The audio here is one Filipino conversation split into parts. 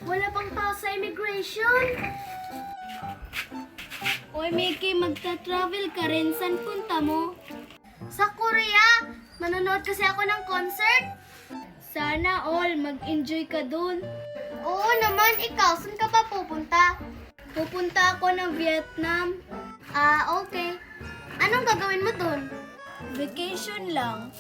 Wala pang tao sa immigration. Oy, Mickey, magta-travel ka rin. Saan punta mo? Sa Korea. Manonood kasi ako ng concert. Sana all, mag-enjoy ka dun. Oo naman, ikaw, saan ka pa pupunta? Pupunta ako ng Vietnam. Ah, okay. Anong gagawin mo dun? Vacation lang.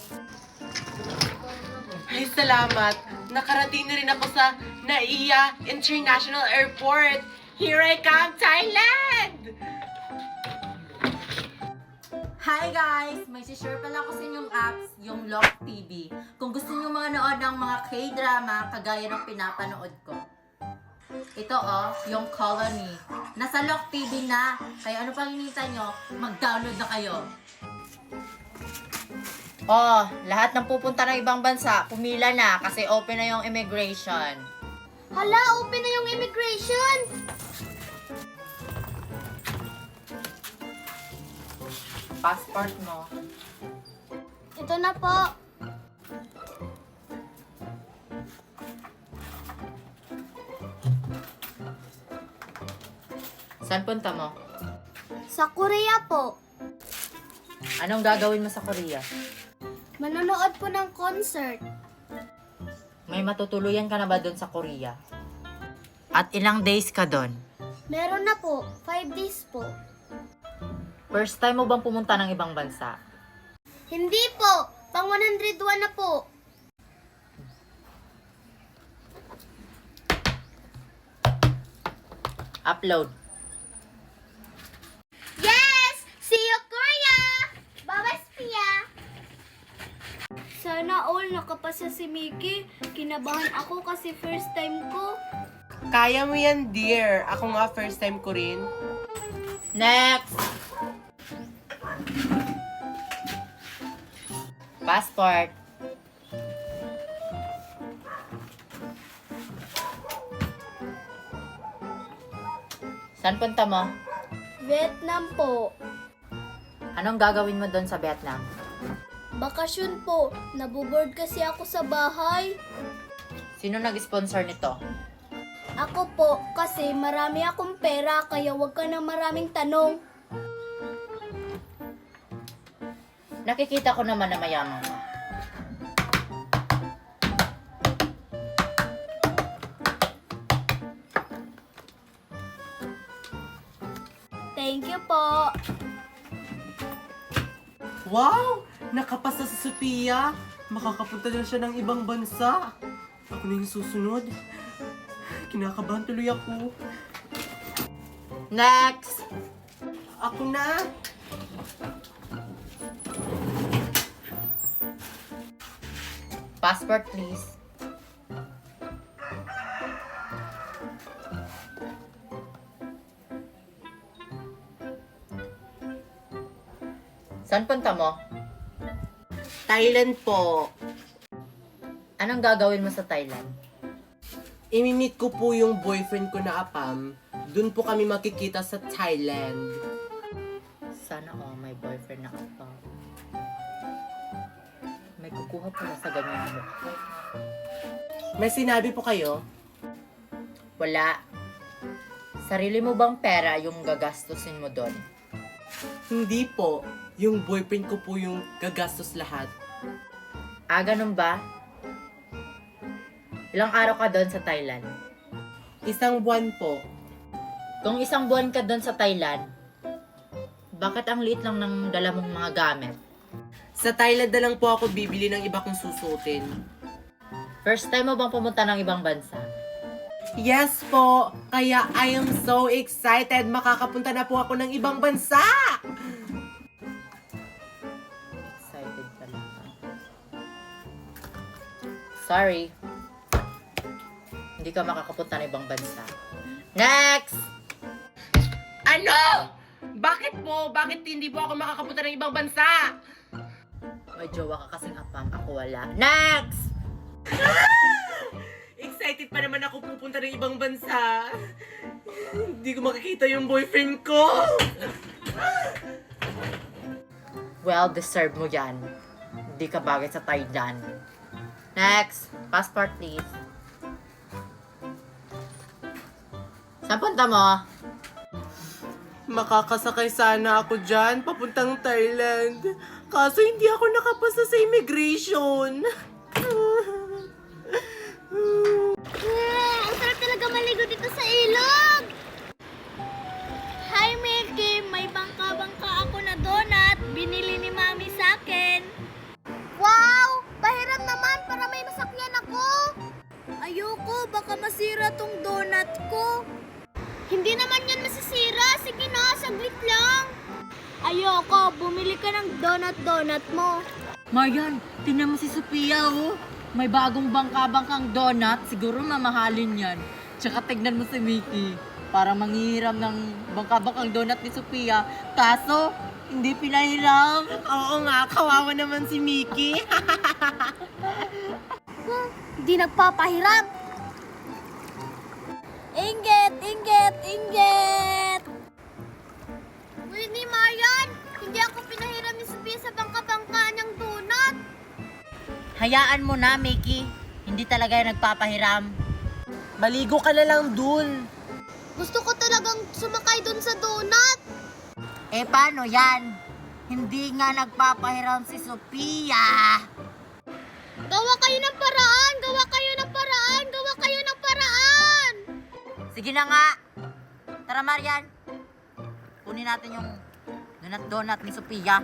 Ay, salamat. Nakarating na rin ako sa Naiya International Airport. Here I come, Thailand! Hi guys! May share pala ko sa inyong apps, yung Lock TV. Kung gusto niyo mga nood ng mga K-drama, kagaya ng pinapanood ko. Ito yung Colony. Nasa Lock TV na. Kaya ano pang hinihintay nyo? Mag-download na kayo. Lahat ng pupunta ng ibang bansa, pumila na kasi open na yung immigration. Hala, open na yung immigration! Passport mo. Ito na po. Saan punta mo? Sa Korea po. Anong gagawin mo sa Korea? Manonood po ng concert. May matutuluyan ka na ba doon sa Korea? At ilang days ka doon? Meron na po. 5 days po. First time mo bang pumunta ng ibang bansa? Hindi po. Pang 101 na po. Upload. Yes! See you, Korea! Bye-bye, Spia! Sana all nakapasa si Mickey. Kinabahan ako kasi first time ko. Kaya mo yan, dear. Ako nga, first time ko rin. Next! Passport. Saan punta mo? Vietnam po. Anong gagawin mo doon sa Vietnam? Bakasyon po. Naboboard kasi ako sa bahay. Sino nag-sponsor nito? Ako po, kasi marami akong pera, kaya wag ka na maraming tanong. Nakikita ko naman na mayaman ka. Thank you po. Wow! Nakapasa sa Sophia. Makakapunta na siya ng ibang bansa. Ako na yung susunod. Kinakabahan tuloy ako. Next! Ako na! Passport, please. Saan punta mo? Thailand po. Anong gagawin mo sa Thailand? Imimit ko po yung boyfriend ko na Apam. Doon po kami makikita sa Thailand. Sana may boyfriend na ka. May kukuha pala sa ganyan mo. May sinabi po kayo? Wala. Sarili mo bang pera yung gagastusin mo doon? Hindi po. Yung boyfriend ko po yung gagastos lahat. Ganun ba? Ilang araw ka doon sa Thailand? Isang buwan po. Kung isang buwan ka doon sa Thailand, bakit ang liit lang ng dala mong mga gamit? Sa Thailand na lang po ako bibili ng iba kong susutin. First time mo bang pumunta ng ibang bansa? Yes po! Kaya I am so excited! Makakapunta na po ako ng ibang bansa! Excited pala ka. Sorry. Hindi ka makakapunta ng ibang bansa. Next! Ano? Bakit po? Bakit hindi po ako makakapunta ng ibang bansa? May jowa ka kasing Apam. Ako wala. Next! Excited pa naman ako pupunta ng ibang bansa. Hindi ko makikita yung boyfriend ko. Well, deserve mo yan. Hindi ka bagay sa Thailand. Next! Passport, please. Saan punta mo? Makakasakay sana ako dyan, papuntang Thailand. Kaso hindi ako nakapasa sa immigration. Ang sarap talaga maligo dito sa ilog! Hi, Mickey! May bangka-bangka ako na donut. Binili ni Mami sa akin. Wow! Pahiram naman para may masakyan ako. Ayoko, baka masira tong donut ko. Hindi naman yan masisira. Sige na, saglit lang. Ayoko, bumili ka ng donut mo. Marian, tingnan mo si Sophia, oh. May bagong bangka-bangkang donut. Siguro mamahalin yan. Tsaka tignan mo si Mickey. Para manghihiram ng bangka-bangkang donut ni Sophia. Kaso, hindi pinahiram. Oo nga, kawawa naman si Mickey. Hindi nagpapahiram. Inggit! Inggit! Inggit! Winnie, Marian! Hindi ako pinahiram ni Sophia sa bangka-bangka niyang donut. Hayaan mo na, Mickey. Hindi talaga yung nagpapahiram. Maligo ka na lang dun. Gusto ko talagang sumakay dun sa donut. Eh, paano yan? Hindi nga nagpapahiram si Sophia. Gawa kayo ng paraan! Gawa kayo ng paraan! Gawa kayo ng paraan! Sige na nga. Tara, Marian. Kunin natin yung donut ni Sophia.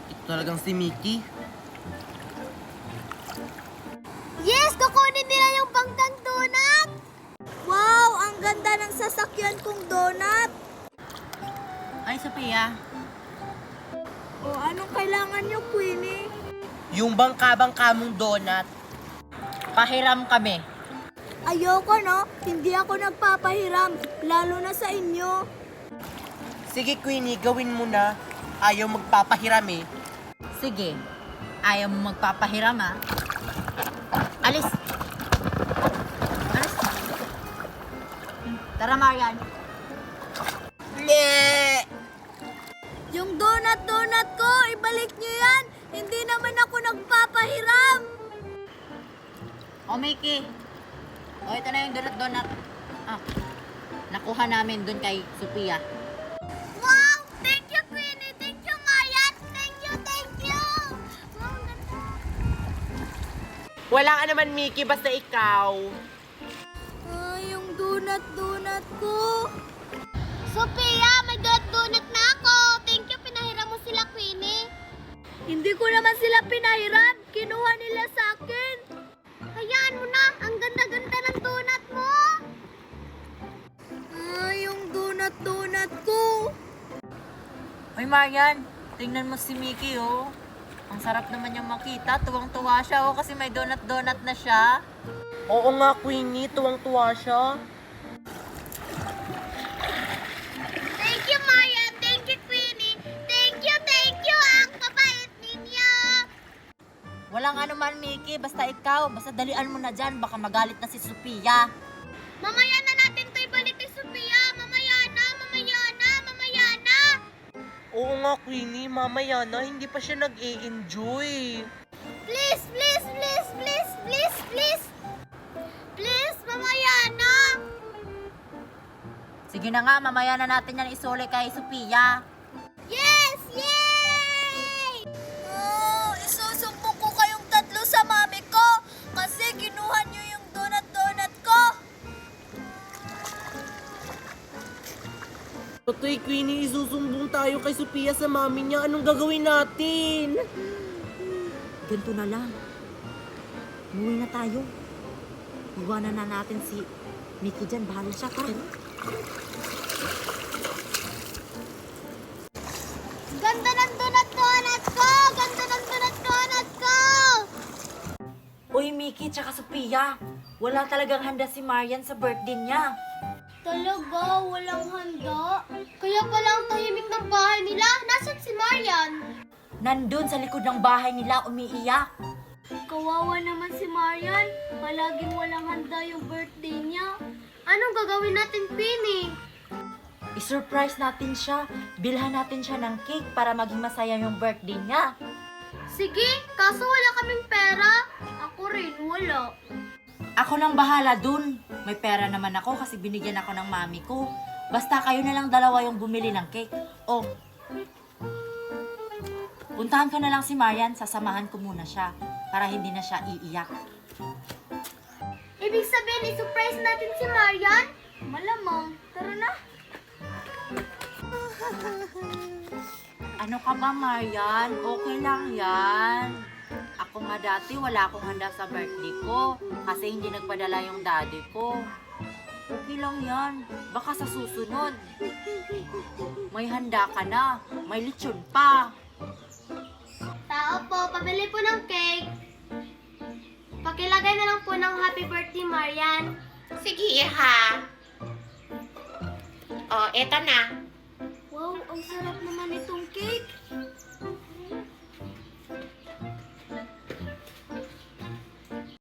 Ito talagang si Mickey. Yes! Kukunin nila yung bangkang donut! Wow! Ang ganda ng sasakyan kong donut! Ay, Sophia. O, anong kailangan niyo, Queenie? Yung bangka-bangka mong donut. Pahiram kami. Ayoko, no? Hindi ako nagpapahiram, lalo na sa inyo. Sige, Queenie, gawin mo na. Ayaw magpapahiram eh. Sige. Ayaw mo magpapahiram, ha? Alis. Alis. Tara, Marian. Le! Yung donut ko, ibalik niyo yan! Hindi naman ako nagpapahiram! O, Mickey. O, ito na yung donut. Ah, nakuha namin dun kay Sophia. Wow! Thank you, Queenie! Thank you, Marian! Thank you! Thank you! Wow, ganda! Wala ka naman, Mickey, basta ikaw. Yung donut ko. Sophia, may donut na ako. Thank you, pinahiram mo sila, Queenie. Hindi ko naman sila pinahiram. Kinuha nila sa akin. Hayaan mo na. Ang ganda-ganda ng donut mo. Yung donut ko. Uy, Marian. Tingnan mo si Mickey, oh. Ang sarap naman yung makita. Tuwang-tuwa siya, oh, kasi may donut na siya. Oo nga, Queenie, tuwang-tuwa siya. Thank you, Marian. Thank you, Queenie. Thank you. Ang papait ninyo. Walang ano man, Mickey. Basta ikaw. Basta dalian mo na dyan. Baka magalit na si Sophia. Mamaya na natin to ibalik kay Sophia. Mamaya na. Oo nga, Queenie, mamaya na, hindi pa siya nag-e-enjoy. Please, mamaya na. Sige na nga, mamaya na natin yan isuli kay Sophia. Yes! Yay! Oh, isusumbong ko kayong tatlo sa mami ko kasi kinuha niyo yung donut ko. Totoy, Queenie, isusumbong tayo kay Sophia sa mami niya. Anong gagawin natin? Ganito na lang. Umuwi na tayo. Iwanan na natin si Mickey dyan. Bahala siya. Tara. Ganda ng donut ko! Uy, Mickey tsaka Sophia. Wala talagang handa si Marian sa birthday niya. Talaga, walang handa. Kaya pala ang tahimik ng bahay nila. Nasaan si Marian? Nandun sa likod ng bahay nila, umiiyak. Kawawa naman si Marian. Palaging walang handa yung birthday niya. Anong gagawin natin, Queenie? I-surprise natin siya. Bilhan natin siya ng cake para maging masaya yung birthday niya. Sige, kaso wala kaming pera. Ako rin, wala. Ako nang bahala dun. May pera naman ako kasi binigyan ako ng mami ko. Basta kayo na lang dalawa yung bumili ng cake. Oh, puntahan ko na lang si Marian, sasamahan ko muna siya para hindi na siya iiyak. Ibig sabihin, i-surprise natin si Marian? Malamang. Tara na. Ano ka ba, Marian? Okay lang yan. Ako nga dati, wala akong handa sa birthday ko kasi hindi nagpadala yung daddy ko. Okay lang yan. Baka sa susunod, may handa ka na. May lechon pa. Tao po, pabili po ng cake. Pakilagay na lang po ng happy birthday, Marian. Sige ha. Oh, eto na. Wow, ang sarap naman itong cake.